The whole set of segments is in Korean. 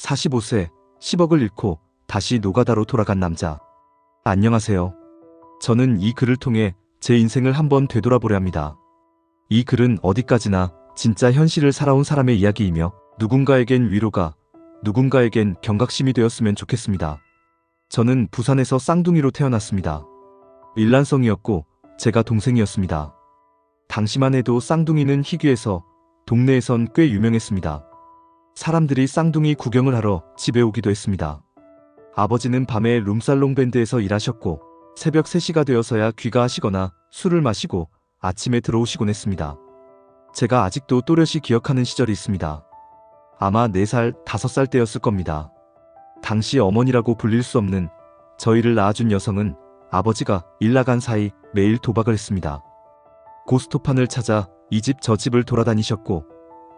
45세, 10억을 잃고 다시 노가다로 돌아간 남자. 안녕하세요. 저는 이 글을 통해 제 인생을 한번 되돌아보려 합니다. 이 글은 어디까지나 진짜 현실을 살아온 사람의 이야기이며 누군가에겐 위로가, 누군가에겐 경각심이 되었으면 좋겠습니다. 저는 부산에서 쌍둥이로 태어났습니다. 일란성이었고 제가 동생이었습니다. 당시만 해도 쌍둥이는 희귀해서 동네에선 꽤 유명했습니다. 사람들이 쌍둥이 구경을 하러 집에 오기도 했습니다. 아버지는 밤에 룸살롱 밴드에서 일하셨고 새벽 3시가 되어서야 귀가하시거나 술을 마시고 아침에 들어오시곤 했습니다. 제가 아직도 또렷이 기억하는 시절이 있습니다. 아마 4살, 5살 때였을 겁니다. 당시 어머니라고 불릴 수 없는 저희를 낳아준 여성은 아버지가 일 나간 사이 매일 도박을 했습니다. 고스톱판을 찾아 이 집 저 집을 돌아다니셨고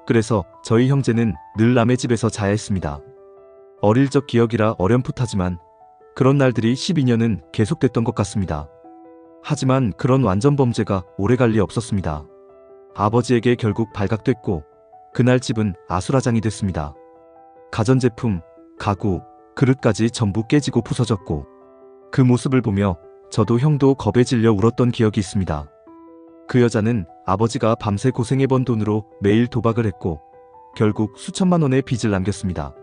그래서 저희 형제는 늘 남의 집에서 자야 했습니다. 어릴 적 기억이라 어렴풋하지만 그런 날들이 12년은 계속됐던 것 같습니다. 하지만 그런 완전 범죄가 오래갈 리 없었습니다. 아버지에게 결국 발각됐고 그날 집은 아수라장이 됐습니다. 가전제품, 가구, 그릇까지 전부 깨지고 부서졌고 그 모습을 보며 저도 형도 겁에 질려 울었던 기억이 있습니다. 그 여자는 아버지가 밤새 고생해번 돈으로 매일 도박을 했고 결국 수천만 원의 빚을 남겼습니다.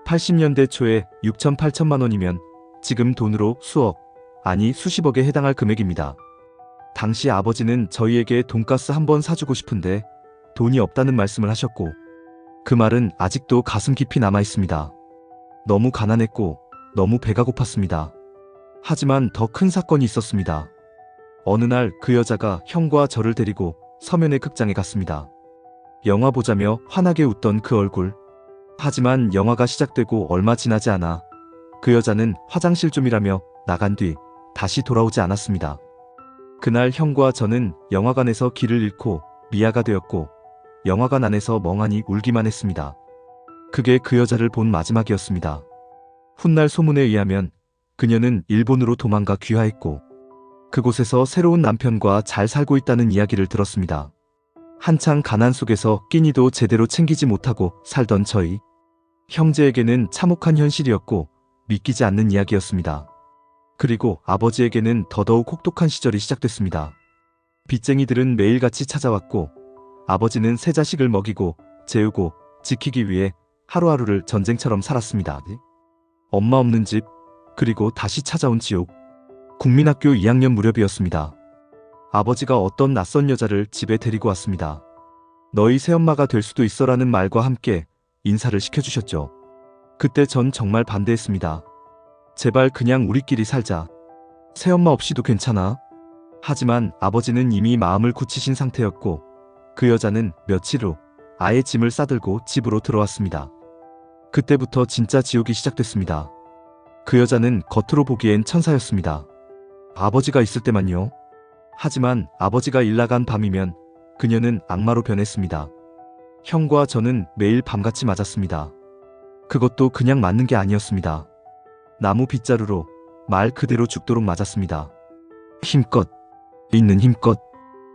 80년대 초에 6천 8천만 원이면 지금 돈으로 수억, 아니 수십억에 해당할 금액입니다. 당시 아버지는 저희에게 돈가스 한번 사주고 싶은데 돈이 없다는 말씀을 하셨고 그 말은 아직도 가슴 깊이 남아 있습니다. 너무 가난했고 너무 배가 고팠습니다. 하지만 더 큰 사건이 있었습니다. 어느 날 그 여자가 형과 저를 데리고 서면의 극장에 갔습니다. 영화 보자며 환하게 웃던 그 얼굴. 하지만 영화가 시작되고 얼마 지나지 않아 그 여자는 화장실 좀이라며 나간 뒤 다시 돌아오지 않았습니다. 그날 형과 저는 영화관에서 길을 잃고 미아가 되었고 영화관 안에서 멍하니 울기만 했습니다. 그게 그 여자를 본 마지막이었습니다. 훗날 소문에 의하면 그녀는 일본으로 도망가 귀화했고 그곳에서 새로운 남편과 잘 살고 있다는 이야기를 들었습니다. 한창 가난 속에서 끼니도 제대로 챙기지 못하고 살던 저희 형제에게는 참혹한 현실이었고 믿기지 않는 이야기였습니다. 그리고 아버지에게는 더더욱 혹독한 시절이 시작됐습니다. 빚쟁이들은 매일같이 찾아왔고 아버지는 세 자식을 먹이고 재우고 지키기 위해 하루하루를 전쟁처럼 살았습니다. 엄마 없는 집, 그리고 다시 찾아온 지옥. 국민학교 2학년 무렵이었습니다. 아버지가 어떤 낯선 여자를 집에 데리고 왔습니다. 너희 새엄마가 될 수도 있어라는 말과 함께 인사를 시켜주셨죠. 그때 전 정말 반대했습니다. 제발 그냥 우리끼리 살자. 새엄마 없이도 괜찮아. 하지만 아버지는 이미 마음을 굳히신 상태였고 그 여자는 며칠 후 아예 짐을 싸들고 집으로 들어왔습니다. 그때부터 진짜 지옥이 시작됐습니다. 그 여자는 겉으로 보기엔 천사였습니다. 아버지가 있을 때만요. 하지만 아버지가 일 나간 밤이면 그녀는 악마로 변했습니다. 형과 저는 매일 밤같이 맞았습니다. 그것도 그냥 맞는 게 아니었습니다. 나무 빗자루로 말 그대로 죽도록 맞았습니다. 힘껏, 있는 힘껏.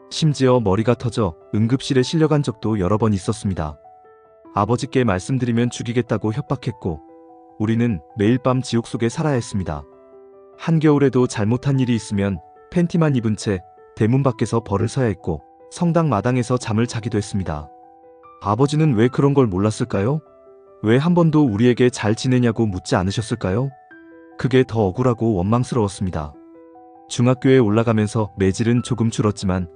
심지어 머리가 터져 응급실에 실려간 적도 여러 번 있었습니다. 아버지께 말씀드리면 죽이겠다고 협박했고 우리는 매일 밤 지옥 속에 살아야 했습니다. 한겨울에도 잘못한 일이 있으면 팬티만 입은 채 대문 밖에서 벌을 서야 했고 성당 마당에서 잠을 자기도 했습니다. 아버지는 왜 그런 걸 몰랐을까요? 왜 한 번도 우리에게 잘 지내냐고 묻지 않으셨을까요? 그게 더 억울하고 원망스러웠습니다. 중학교에 올라가면서 매질은 조금 줄었지만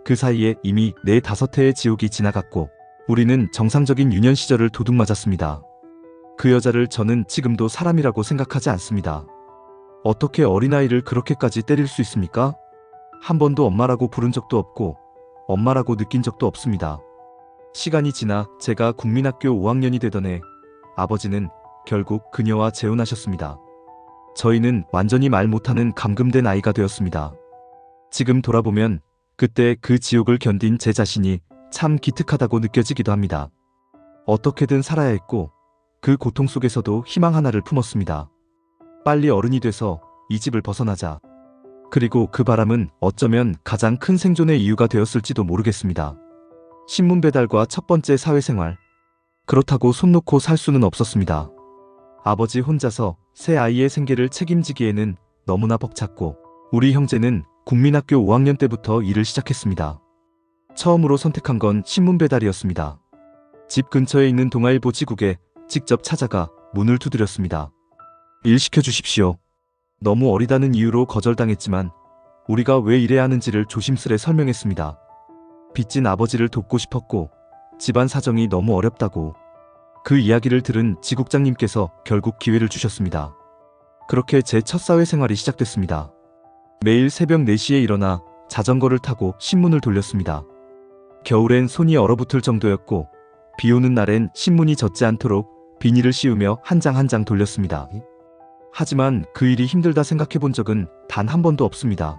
그 사이에 이미 4, 5회의 지옥이 지나갔고 우리는 정상적인 유년 시절을 도둑맞았습니다. 그 여자를 저는 지금도 사람이라고 생각하지 않습니다. 어떻게 어린아이를 그렇게까지 때릴 수 있습니까? 한 번도 엄마라고 부른 적도 없고 엄마라고 느낀 적도 없습니다. 시간이 지나 제가 국민학교 5학년이 되던 해 아버지는 결국 그녀와 재혼하셨습니다. 저희는 완전히 말 못하는 감금된 아이가 되었습니다. 지금 돌아보면 그때 그 지옥을 견딘 제 자신이 참 기특하다고 느껴지기도 합니다. 어떻게든 살아야 했고 그 고통 속에서도 희망 하나를 품었습니다. 빨리 어른이 돼서 이 집을 벗어나자. 그리고 그 바람은 어쩌면 가장 큰 생존의 이유가 되었을지도 모르겠습니다. 신문 배달과 첫 번째 사회생활. 그렇다고 손 놓고 살 수는 없었습니다. 아버지 혼자서 새 아이의 생계를 책임지기에는 너무나 벅찼고 우리 형제는 국민학교 5학년 때부터 일을 시작했습니다. 처음으로 선택한 건 신문 배달이었습니다. 집 근처에 있는 동아일보 지국에 직접 찾아가 문을 두드렸습니다. 일 시켜주십시오. 너무 어리다는 이유로 거절당했지만 우리가 왜 일해야 하는지를 조심스레 설명했습니다. 빚진 아버지를 돕고 싶었고 집안 사정이 너무 어렵다고. 그 이야기를 들은 지국장님께서 결국 기회를 주셨습니다. 그렇게 제 첫 사회생활이 시작됐습니다. 매일 새벽 4시에 일어나 자전거를 타고 신문을 돌렸습니다. 겨울엔 손이 얼어붙을 정도였고 비 오는 날엔 신문이 젖지 않도록 비닐을 씌우며 한 장 한 장 돌렸습니다. 하지만 그 일이 힘들다 생각해 본 적은 단 한 번도 없습니다.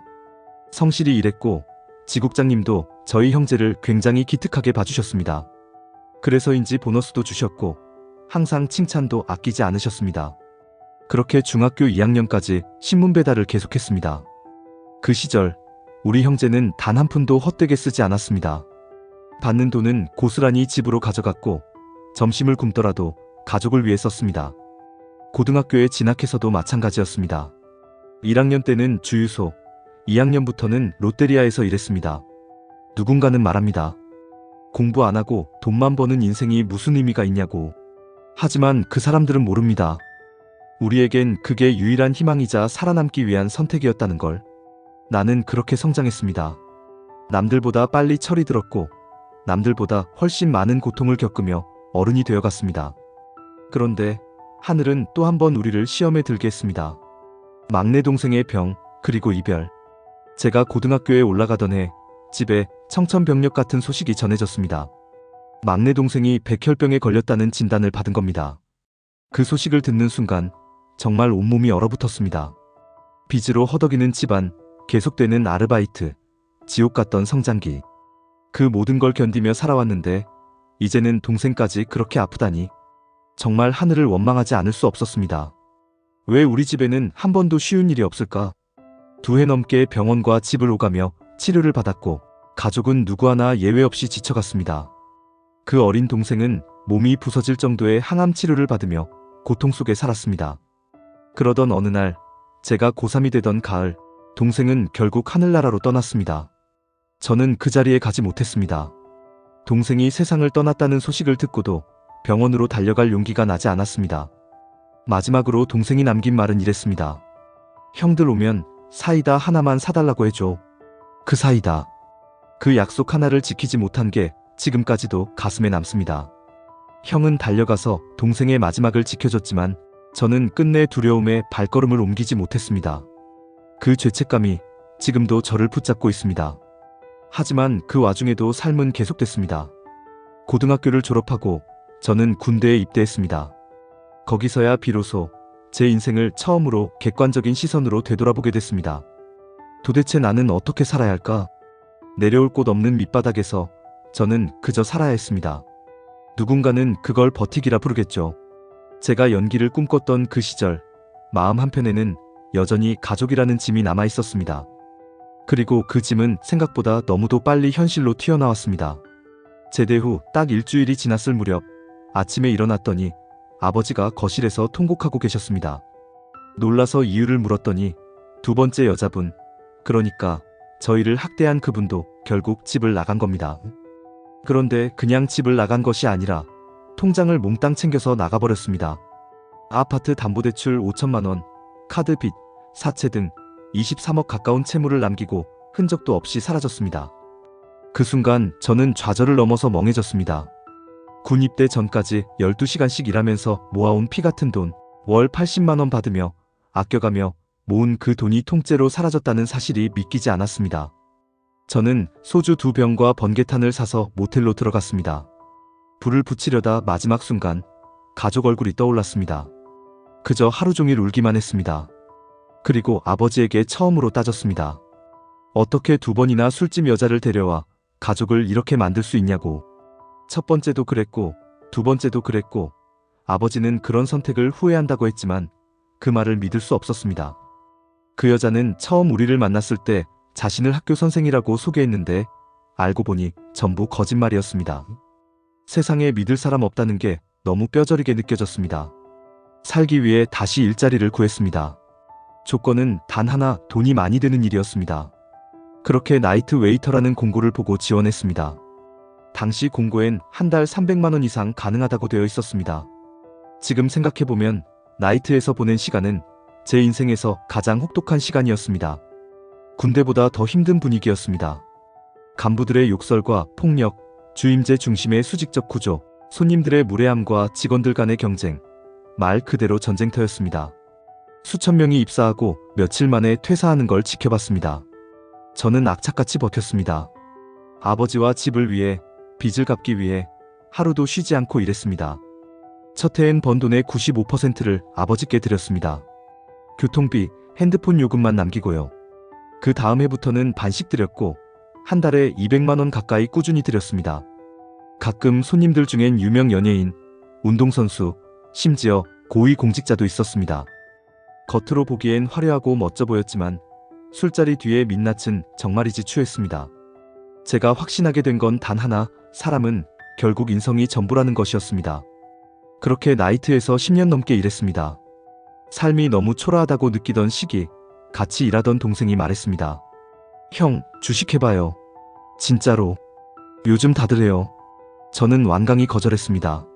성실히 일했고 지국장님도 저희 형제를 굉장히 기특하게 봐주셨습니다. 그래서인지 보너스도 주셨고 항상 칭찬도 아끼지 않으셨습니다. 그렇게 중학교 2학년까지 신문 배달을 계속했습니다. 그 시절 우리 형제는 단 한 푼도 헛되게 쓰지 않았습니다. 받는 돈은 고스란히 집으로 가져갔고 점심을 굶더라도 가족을 위해 썼습니다. 고등학교에 진학해서도 마찬가지였습니다. 1학년 때는 주유소, 2학년부터는 롯데리아에서 일했습니다. 누군가는 말합니다. 공부 안 하고 돈만 버는 인생이 무슨 의미가 있냐고. 하지만 그 사람들은 모릅니다. 우리에겐 그게 유일한 희망이자 살아남기 위한 선택이었다는 걸. 나는 그렇게 성장했습니다. 남들보다 빨리 철이 들었고 남들보다 훨씬 많은 고통을 겪으며 어른이 되어갔습니다. 그런데 하늘은 또 한 번 우리를 시험에 들게 했습니다. 막내 동생의 병, 그리고 이별. 제가 고등학교에 올라가던 해 집에 청천벽력 같은 소식이 전해졌습니다. 막내 동생이 백혈병에 걸렸다는 진단을 받은 겁니다. 그 소식을 듣는 순간 정말 온몸이 얼어붙었습니다. 빚으로 허덕이는 집안, 계속되는 아르바이트, 지옥 같던 성장기. 그 모든 걸 견디며 살아왔는데 이제는 동생까지 그렇게 아프다니. 정말 하늘을 원망하지 않을 수 없었습니다. 왜 우리 집에는 한 번도 쉬운 일이 없을까? 2해 넘게 병원과 집을 오가며 치료를 받았고 가족은 누구 하나 예외 없이 지쳐갔습니다. 그 어린 동생은 몸이 부서질 정도의 항암 치료를 받으며 고통 속에 살았습니다. 그러던 어느 날 제가 고3이 되던 가을, 동생은 결국 하늘나라로 떠났습니다. 저는 그 자리에 가지 못했습니다. 동생이 세상을 떠났다는 소식을 듣고도 병원으로 달려갈 용기가 나지 않았습니다. 마지막으로 동생이 남긴 말은 이랬습니다. 형들 오면 사이다 하나만 사달라고 해줘. 그 사이다. 그 약속 하나를 지키지 못한 게 지금까지도 가슴에 남습니다. 형은 달려가서 동생의 마지막을 지켜줬지만 저는 끝내 두려움에 발걸음을 옮기지 못했습니다. 그 죄책감이 지금도 저를 붙잡고 있습니다. 하지만 그 와중에도 삶은 계속됐습니다. 고등학교를 졸업하고 저는 군대에 입대했습니다. 거기서야 비로소 제 인생을 처음으로 객관적인 시선으로 되돌아보게 됐습니다. 도대체 나는 어떻게 살아야 할까? 내려올 곳 없는 밑바닥에서 저는 그저 살아야 했습니다. 누군가는 그걸 버티기라 부르겠죠. 제가 연기를 꿈꿨던 그 시절, 마음 한편에는 여전히 가족이라는 짐이 남아 있었습니다. 그리고 그 짐은 생각보다 너무도 빨리 현실로 튀어나왔습니다. 제대 후 딱 일주일이 지났을 무렵 아침에 일어났더니 아버지가 거실에서 통곡하고 계셨습니다. 놀라서 이유를 물었더니 두 번째 여자분, 그러니까 저희를 학대한 그분도 결국 집을 나간 겁니다. 그런데 그냥 집을 나간 것이 아니라 통장을 몽땅 챙겨서 나가버렸습니다. 아파트 담보대출 5천만 원, 카드 빚, 사채 등 23억 가까운 채무를 남기고 흔적도 없이 사라졌습니다. 그 순간 저는 좌절을 넘어서 멍해졌습니다. 군 입대 전까지 12시간씩 일하면서 모아온 피 같은 돈, 월 80만 원 받으며 아껴가며 모은 그 돈이 통째로 사라졌다는 사실이 믿기지 않았습니다. 저는 소주 2병과 번개탄을 사서 모텔로 들어갔습니다. 불을 붙이려다 마지막 순간 가족 얼굴이 떠올랐습니다. 그저 하루 종일 울기만 했습니다. 그리고 아버지에게 처음으로 따졌습니다. 어떻게 2번이나 술집 여자를 데려와 가족을 이렇게 만들 수 있냐고. 첫 번째도 그랬고 두 번째도 그랬고 아버지는 그런 선택을 후회한다고 했지만 그 말을 믿을 수 없었습니다. 그 여자는 처음 우리를 만났을 때 자신을 학교 선생이라고 소개했는데 알고 보니 전부 거짓말이었습니다. 세상에 믿을 사람 없다는 게 너무 뼈저리게 느껴졌습니다. 살기 위해 다시 일자리를 구했습니다. 조건은 단 하나, 돈이 많이 드는 일이었습니다. 그렇게 나이트 웨이터라는 공고를 보고 지원했습니다. 당시 공고엔 한 달 300만 원 이상 가능하다고 되어 있었습니다. 지금 생각해보면 나이트에서 보낸 시간은 제 인생에서 가장 혹독한 시간이었습니다. 군대보다 더 힘든 분위기였습니다. 간부들의 욕설과 폭력, 주임제 중심의 수직적 구조, 손님들의 무례함과 직원들 간의 경쟁, 말 그대로 전쟁터였습니다. 수천 명이 입사하고 며칠 만에 퇴사하는 걸 지켜봤습니다. 저는 악착같이 버텼습니다. 아버지와 집을 위해, 빚을 갚기 위해 하루도 쉬지 않고 일했습니다. 첫 해엔 번 돈의 95%를 아버지께 드렸습니다. 교통비, 핸드폰 요금만 남기고요. 그 다음 해부터는 반씩 드렸고 한 달에 200만 원 가까이 꾸준히 드렸습니다. 가끔 손님들 중엔 유명 연예인, 운동선수, 심지어 고위공직자도 있었습니다. 겉으로 보기엔 화려하고 멋져 보였지만 술자리 뒤에 민낯은 정말이지 추했습니다. 제가 확신하게 된 건 단 하나, 사람은 결국 인성이 전부라는 것이었습니다. 그렇게 나이트에서 10년 넘게 일했습니다. 삶이 너무 초라하다고 느끼던 시기, 같이 일하던 동생이 말했습니다. 형, 주식해봐요. 진짜로. 요즘 다들 해요. 저는 완강히 거절했습니다.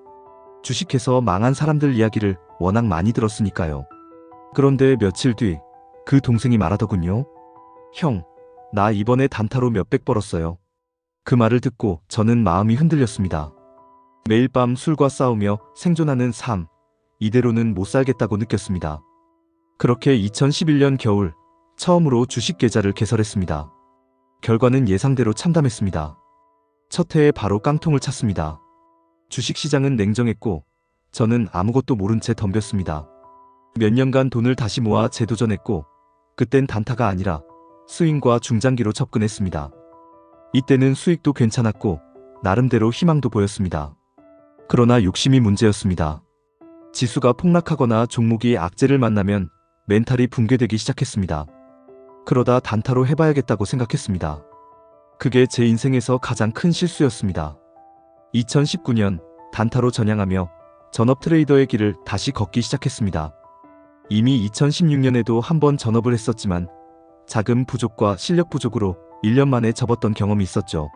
주식해서 망한 사람들 이야기를 워낙 많이 들었으니까요. 그런데 며칠 뒤 그 동생이 말하더군요. 형, 나 이번에 단타로 몇백 벌었어요. 그 말을 듣고 저는 마음이 흔들렸습니다. 매일 밤 술과 싸우며 생존하는 삶, 이대로는 못 살겠다고 느꼈습니다. 그렇게 2011년 겨울 처음으로 주식 계좌를 개설했습니다. 결과는 예상대로 참담했습니다. 첫 해에 바로 깡통을 찼습니다. 주식시장은 냉정했고 저는 아무것도 모른 채 덤볐습니다. 몇 년간 돈을 다시 모아 재도전했고 그땐 단타가 아니라 스윙과 중장기로 접근했습니다. 이때는 수익도 괜찮았고 나름대로 희망도 보였습니다. 그러나 욕심이 문제였습니다. 지수가 폭락하거나 종목이 악재를 만나면 멘탈이 붕괴되기 시작했습니다. 그러다 단타로 해봐야겠다고 생각했습니다. 그게 제 인생에서 가장 큰 실수였습니다. 2019년 단타로 전향하며 전업 트레이더의 길을 다시 걷기 시작했습니다. 이미 2016년에도 한번 전업을 했었지만 자금 부족과 실력 부족으로 1년 만에 접었던 경험이 있었죠.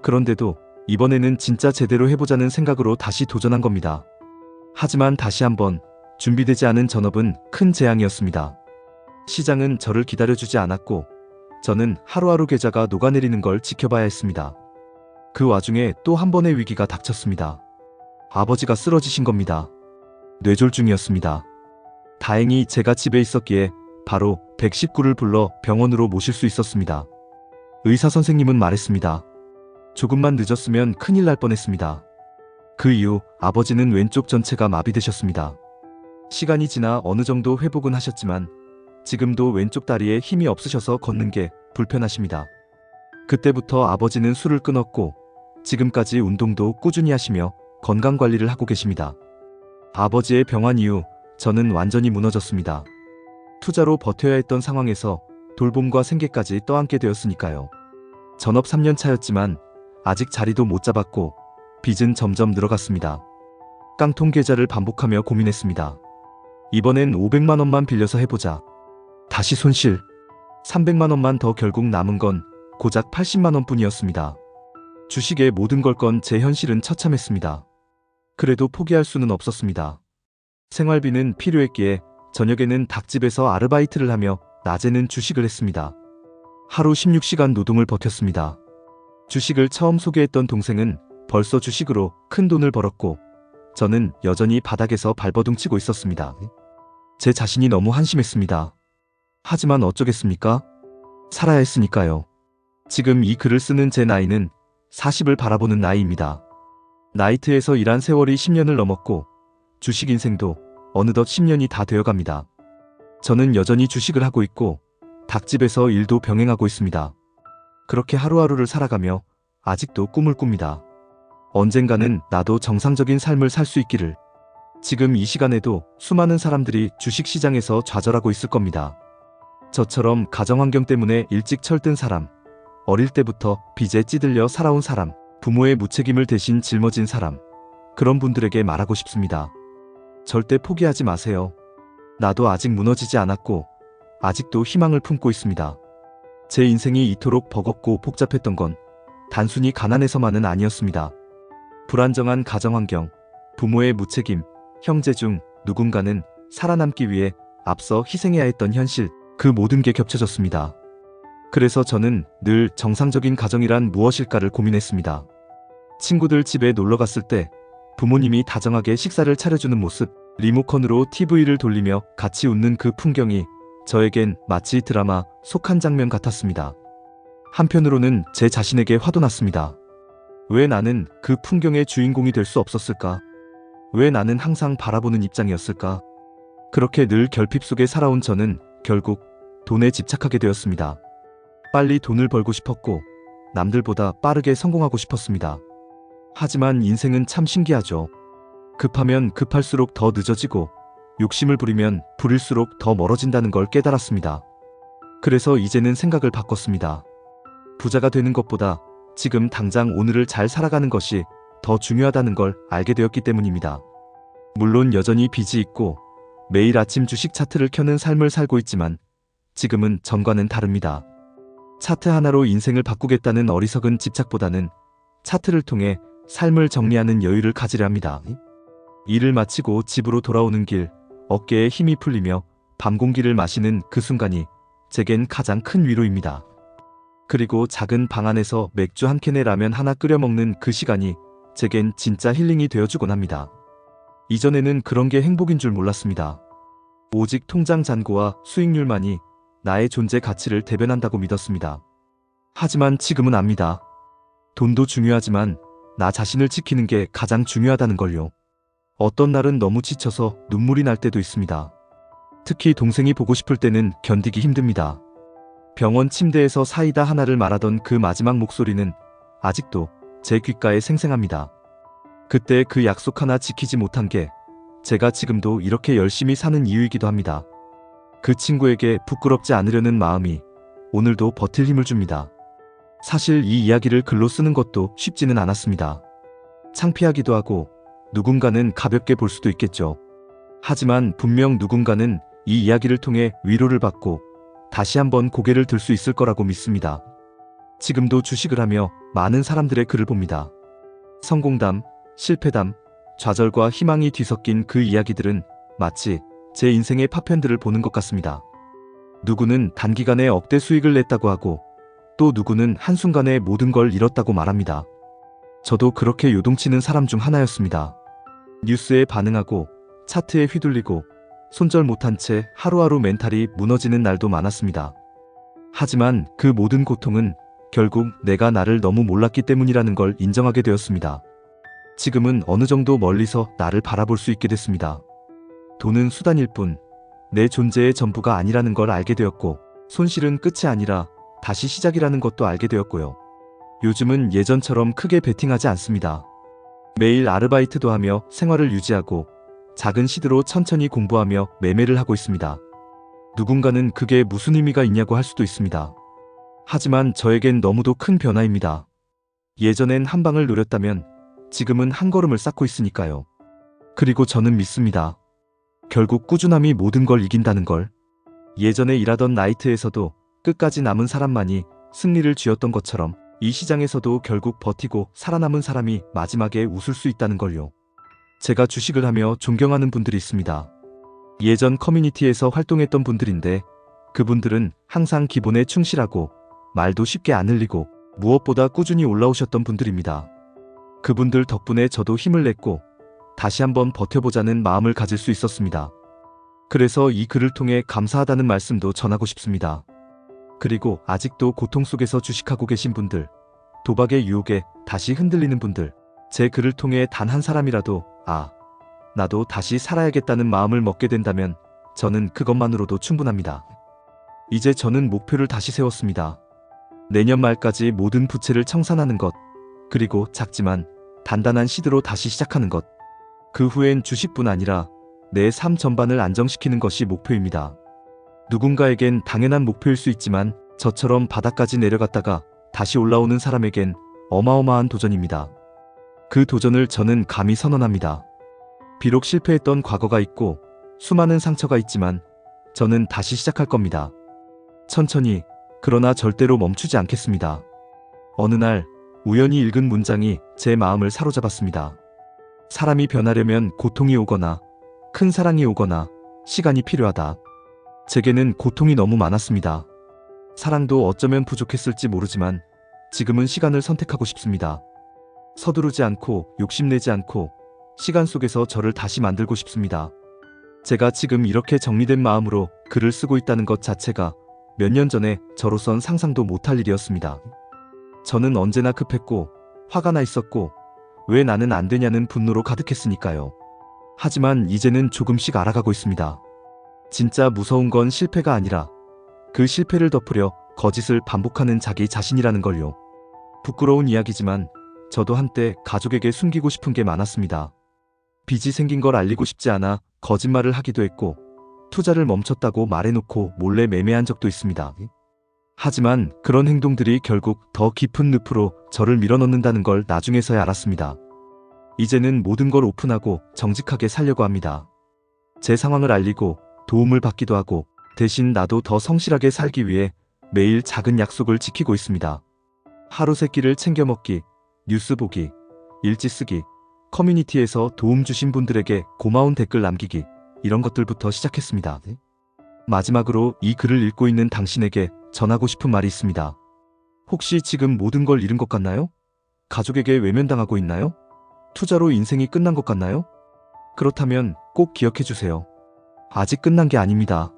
그런데도 이번에는 진짜 제대로 해보자는 생각으로 다시 도전한 겁니다. 하지만 다시 한번 준비되지 않은 전업은 큰 재앙이었습니다. 시장은 저를 기다려주지 않았고 저는 하루하루 계좌가 녹아내리는 걸 지켜봐야 했습니다. 그 와중에 또 한 번의 위기가 닥쳤습니다. 아버지가 쓰러지신 겁니다. 뇌졸중이었습니다. 다행히 제가 집에 있었기에 바로 119를 불러 병원으로 모실 수 있었습니다. 의사 선생님은 말했습니다. 조금만 늦었으면 큰일 날 뻔했습니다. 그 이후 아버지는 왼쪽 전체가 마비되셨습니다. 시간이 지나 어느 정도 회복은 하셨지만 지금도 왼쪽 다리에 힘이 없으셔서 걷는 게 불편하십니다. 그때부터 아버지는 술을 끊었고 지금까지 운동도 꾸준히 하시며 건강관리를 하고 계십니다. 아버지의 병환 이후 저는 완전히 무너졌습니다. 투자로 버텨야 했던 상황에서 돌봄과 생계까지 떠안게 되었으니까요. 전업 3년 차였지만 아직 자리도 못 잡았고 빚은 점점 늘어갔습니다. 깡통 계좌를 반복하며 고민했습니다. 이번엔 500만 원만 빌려서 해보자. 다시 손실. 300만 원만 더 결국 남은 건 고작 80만 원뿐이었습니다. 주식에 모든 걸 건 제 현실은 처참했습니다. 그래도 포기할 수는 없었습니다. 생활비는 필요했기에 저녁에는 닭집에서 아르바이트를 하며 낮에는 주식을 했습니다. 하루 16시간 노동을 버텼습니다. 주식을 처음 소개했던 동생은 벌써 주식으로 큰 돈을 벌었고 저는 여전히 바닥에서 발버둥치고 있었습니다. 제 자신이 너무 한심했습니다. 하지만 어쩌겠습니까? 살아야 했으니까요. 지금 이 글을 쓰는 제 나이는 40을 바라보는 나이입니다. 나이트에서 일한 세월이 10년을 넘었고 주식 인생도 어느덧 10년이 다 되어갑니다. 저는 여전히 주식을 하고 있고 닭집에서 일도 병행하고 있습니다. 그렇게 하루하루를 살아가며 아직도 꿈을 꿉니다. 언젠가는 나도 정상적인 삶을 살 수 있기를. 지금 이 시간에도 수많은 사람들이 주식시장에서 좌절하고 있을 겁니다. 저처럼 가정환경 때문에 일찍 철든 사람, 어릴 때부터 빚에 찌들려 살아온 사람, 부모의 무책임을 대신 짊어진 사람, 그런 분들에게 말하고 싶습니다. 절대 포기하지 마세요. 나도 아직 무너지지 않았고 아직도 희망을 품고 있습니다. 제 인생이 이토록 버겁고 복잡했던 건 단순히 가난해서만은 아니었습니다. 불안정한 가정환경, 부모의 무책임, 형제 중 누군가는 살아남기 위해 앞서 희생해야 했던 현실, 그 모든 게 겹쳐졌습니다. 그래서 저는 늘 정상적인 가정이란 무엇일까를 고민했습니다. 친구들 집에 놀러 갔을 때 부모님이 다정하게 식사를 차려주는 모습, 리모컨으로 TV를 돌리며 같이 웃는 그 풍경이 저에겐 마치 드라마 속 한 장면 같았습니다. 한편으로는 제 자신에게 화도 났습니다. 왜 나는 그 풍경의 주인공이 될 수 없었을까? 왜 나는 항상 바라보는 입장이었을까? 그렇게 늘 결핍 속에 살아온 저는 결국 돈에 집착하게 되었습니다. 빨리 돈을 벌고 싶었고 남들보다 빠르게 성공하고 싶었습니다. 하지만 인생은 참 신기하죠. 급하면 급할수록 더 늦어지고 욕심을 부리면 부릴수록 더 멀어진다는 걸 깨달았습니다. 그래서 이제는 생각을 바꿨습니다. 부자가 되는 것보다 지금 당장 오늘을 잘 살아가는 것이 더 중요하다는 걸 알게 되었기 때문입니다. 물론 여전히 빚이 있고 매일 아침 주식 차트를 켜는 삶을 살고 있지만 지금은 전과는 다릅니다. 차트 하나로 인생을 바꾸겠다는 어리석은 집착보다는 차트를 통해 삶을 정리하는 여유를 가지려 합니다. 일을 마치고 집으로 돌아오는 길, 어깨에 힘이 풀리며 밤 공기를 마시는 그 순간이 제겐 가장 큰 위로입니다. 그리고 작은 방 안에서 맥주 한 캔에 라면 하나 끓여 먹는 그 시간이 제겐 진짜 힐링이 되어주곤 합니다. 이전에는 그런 게 행복인 줄 몰랐습니다. 오직 통장 잔고와 수익률만이 나의 존재 가치를 대변한다고 믿었습니다. 하지만 지금은 압니다. 돈도 중요하지만 나 자신을 지키는 게 가장 중요하다는 걸요. 어떤 날은 너무 지쳐서 눈물이 날 때도 있습니다. 특히 동생이 보고 싶을 때는 견디기 힘듭니다. 병원 침대에서 사이다 하나를 말하던 그 마지막 목소리는 아직도 제 귓가에 생생합니다. 그때 그 약속 하나 지키지 못한 게 제가 지금도 이렇게 열심히 사는 이유이기도 합니다. 그 친구에게 부끄럽지 않으려는 마음이 오늘도 버틸 힘을 줍니다. 사실 이 이야기를 글로 쓰는 것도 쉽지는 않았습니다. 창피하기도 하고 누군가는 가볍게 볼 수도 있겠죠. 하지만 분명 누군가는 이 이야기를 통해 위로를 받고 다시 한번 고개를 들 수 있을 거라고 믿습니다. 지금도 주식을 하며 많은 사람들의 글을 봅니다. 성공담, 실패담, 좌절과 희망이 뒤섞인 그 이야기들은 마치 제 인생의 파편들을 보는 것 같습니다. 누구는 단기간에 억대 수익을 냈다고 하고 또 누구는 한순간에 모든 걸 잃었다고 말합니다. 저도 그렇게 요동치는 사람 중 하나였습니다. 뉴스에 반응하고 차트에 휘둘리고 손절 못한 채 하루하루 멘탈이 무너지는 날도 많았습니다. 하지만 그 모든 고통은 결국 내가 나를 너무 몰랐기 때문이라는 걸 인정하게 되었습니다. 지금은 어느 정도 멀리서 나를 바라볼 수 있게 됐습니다. 돈은 수단일 뿐 내 존재의 전부가 아니라는 걸 알게 되었고 손실은 끝이 아니라 다시 시작이라는 것도 알게 되었고요. 요즘은 예전처럼 크게 베팅하지 않습니다. 매일 아르바이트도 하며 생활을 유지하고 작은 시드로 천천히 공부하며 매매를 하고 있습니다. 누군가는 그게 무슨 의미가 있냐고 할 수도 있습니다. 하지만 저에겐 너무도 큰 변화입니다. 예전엔 한 방을 노렸다면 지금은 한 걸음을 쌓고 있으니까요. 그리고 저는 믿습니다. 결국 꾸준함이 모든 걸 이긴다는 걸. 예전에 일하던 나이트에서도 끝까지 남은 사람만이 승리를 쥐었던 것처럼 이 시장에서도 결국 버티고 살아남은 사람이 마지막에 웃을 수 있다는 걸요. 제가 주식을 하며 존경하는 분들이 있습니다. 예전 커뮤니티에서 활동했던 분들인데 그분들은 항상 기본에 충실하고 말도 쉽게 안 흘리고 무엇보다 꾸준히 올라오셨던 분들입니다. 그분들 덕분에 저도 힘을 냈고 다시 한번 버텨보자는 마음을 가질 수 있었습니다. 그래서 이 글을 통해 감사하다는 말씀도 전하고 싶습니다. 그리고 아직도 고통 속에서 주식하고 계신 분들, 도박의 유혹에 다시 흔들리는 분들, 제 글을 통해 단 한 사람이라도 나도 다시 살아야겠다는 마음을 먹게 된다면 저는 그것만으로도 충분합니다. 이제 저는 목표를 다시 세웠습니다. 내년 말까지 모든 부채를 청산하는 것, 그리고 작지만 단단한 시드로 다시 시작하는 것, 그 후엔 주식뿐 아니라 내 삶 전반을 안정시키는 것이 목표입니다. 누군가에겐 당연한 목표일 수 있지만 저처럼 바닥까지 내려갔다가 다시 올라오는 사람에겐 어마어마한 도전입니다. 그 도전을 저는 감히 선언합니다. 비록 실패했던 과거가 있고 수많은 상처가 있지만 저는 다시 시작할 겁니다. 천천히, 그러나 절대로 멈추지 않겠습니다. 어느 날 우연히 읽은 문장이 제 마음을 사로잡았습니다. 사람이 변하려면 고통이 오거나 큰 사랑이 오거나 시간이 필요하다. 제게는 고통이 너무 많았습니다. 사랑도 어쩌면 부족했을지 모르지만 지금은 시간을 선택하고 싶습니다. 서두르지 않고 욕심내지 않고 시간 속에서 저를 다시 만들고 싶습니다. 제가 지금 이렇게 정리된 마음으로 글을 쓰고 있다는 것 자체가 몇 년 전에 저로선 상상도 못할 일이었습니다. 저는 언제나 급했고 화가 나 있었고 왜 나는 안 되냐는 분노로 가득했으니까요. 하지만 이제는 조금씩 알아가고 있습니다. 진짜 무서운 건 실패가 아니라 그 실패를 덮으려 거짓을 반복하는 자기 자신이라는 걸요. 부끄러운 이야기지만 저도 한때 가족에게 숨기고 싶은 게 많았습니다. 빚이 생긴 걸 알리고 싶지 않아 거짓말을 하기도 했고 투자를 멈췄다고 말해놓고 몰래 매매한 적도 있습니다. 하지만 그런 행동들이 결국 더 깊은 늪으로 저를 밀어넣는다는 걸 나중에서야 알았습니다. 이제는 모든 걸 오픈하고 정직하게 살려고 합니다. 제 상황을 알리고 도움을 받기도 하고 대신 나도 더 성실하게 살기 위해 매일 작은 약속을 지키고 있습니다. 하루 세 끼를 챙겨 먹기, 뉴스 보기, 일지 쓰기, 커뮤니티에서 도움 주신 분들에게 고마운 댓글 남기기, 이런 것들부터 시작했습니다. 마지막으로 이 글을 읽고 있는 당신에게 전하고 싶은 말이 있습니다. 혹시 지금 모든 걸 잃은 것 같나요? 가족에게 외면당하고 있나요? 투자로 인생이 끝난 것 같나요? 그렇다면 꼭 기억해 주세요. 아직 끝난 게 아닙니다.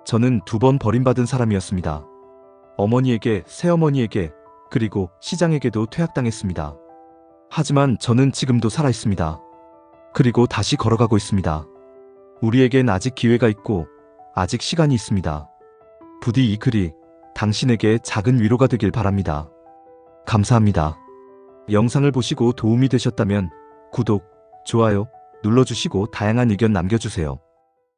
저는 2번 버림받은 사람이었습니다. 어머니에게, 새어머니에게, 그리고 시장에게도 퇴학당했습니다. 하지만 저는 지금도 살아있습니다. 그리고 다시 걸어가고 있습니다. 우리에겐 아직 기회가 있고 아직 시간이 있습니다. 부디 이 글이 당신에게 작은 위로가 되길 바랍니다. 감사합니다. 영상을 보시고 도움이 되셨다면 구독, 좋아요 눌러주시고 다양한 의견 남겨주세요.